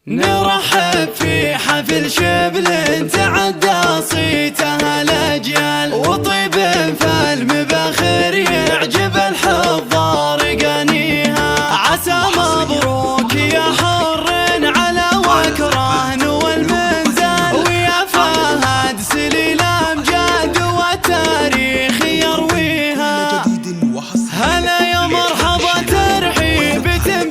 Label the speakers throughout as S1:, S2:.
S1: نرحب في حفل شبل تعدى صيتها الأجيال، وطيب فالمباخر يعجب الحضار قانيها. عسى مبروك يا حر على وكران والمنزل، ويا فهد سليل أمجاد والتاريخ يرويها. هلا يا مرحبا ترحيب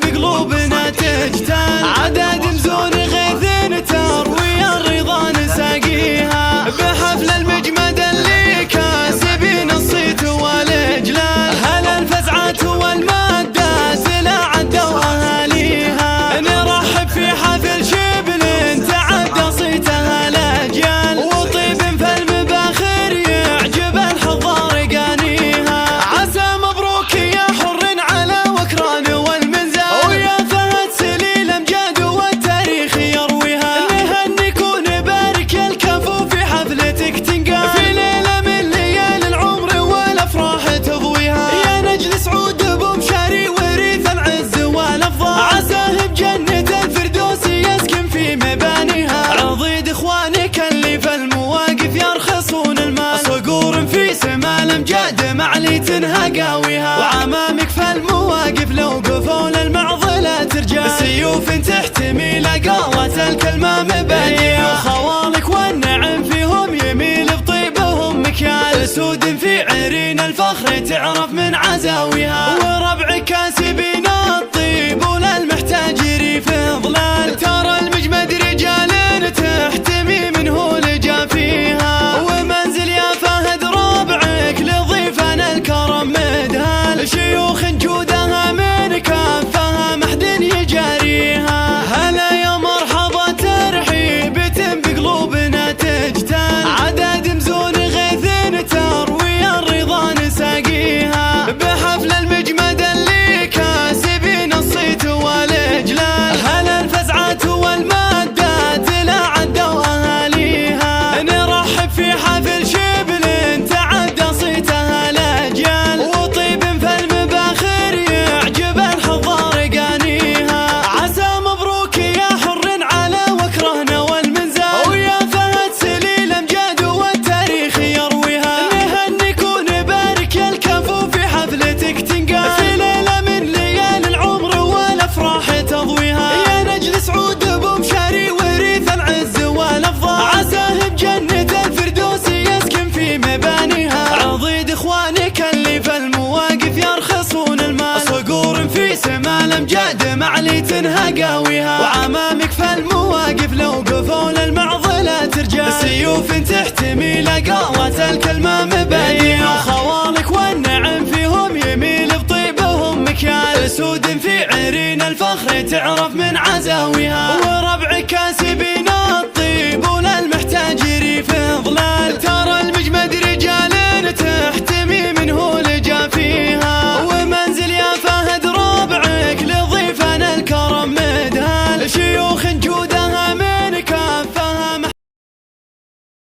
S1: بقلوبنا تجتال، عدد مزون غيث تروي الرضا نساقيها. بحفل المجمد اللي كاسبين الصيت والإجلال، هلا الفزعات والمادات لا عدوا أهاليها. نرحب في حفل شبل تعدى صيتها الأجيال، وطيب فالمباخر يعجب الحضار قانيها. عسى مبروك يا حر على وكران والمنزل، ويا فهد سليل أمجاد والتاريخ يرويها. نهنيك ونبارك الكفو في حفلتك تنقال، في ليلة من ليالي العمر والأفراح تضويها. يا نجل سعود بمشاري وريث العز والأفضال، عساه بجنة الفردوس يسكن في مبانيها. عضيد إخوانك اللي في المواقف يرخصون المال، صقور في سما الأمجاد معلي تنهى قاويها. وعمامك في المواقف لو قفوا للمعضلة رجال، سيوف تحتمي لقالة الكلمة مبانيها. وخوالك والنعم فيهم يميل بطيبهم مكيال، سود في عرين الفخر تعرف من عزاويها. وربعك كاسبين الطيب وللمحتاج ريف ظلال، ترى المجمد رجال تحتمي منه لجا فيها. ومنزل يا فهد ربعك لضيفنا الكرم مدهال، شيوخ جودها من كافها محد يجاريها. هلا يا مرحبا ترحيب بقلوبنا تجتال، عدد مزون غيث تروي الرضا نساقيها. بحفل المجمد اللي كاسبين الصيت والإجلال، هلا الفزعات والمادات لا عدوا أهاليها. نرحب في حفل شبل تعدى صيتها الأجيال، وطيب فالمباخر يعجب الحضار قانيها. عسى مبروك يا حر على وكران والمنزل، ويا فهد سليل أمجاد والتاريخ يرويها. نهنيك ونبارك الكفو في حفلتك تنقال، في ليلة من ليالي العمر والأفراح تضويها. يا نجل سعود بمشاري وريث العز والأفضال، عساه بجنة الفردوس يسكن في مبانيها. عضيد إخوانك اللي في المواقف يرخصون المال، صقور في سما الأمجاد معلي تنهى قاويها. وعمامك في المواقف لو قفوا للمعضلة رجال، سيوف تحتمي لقالة الكلمة مبانيها. وخوالك والنعم فيهم يميل بطيبهم مكيال، سود في عرين الفخر تعرف من عزاويها. وربعك كاسبين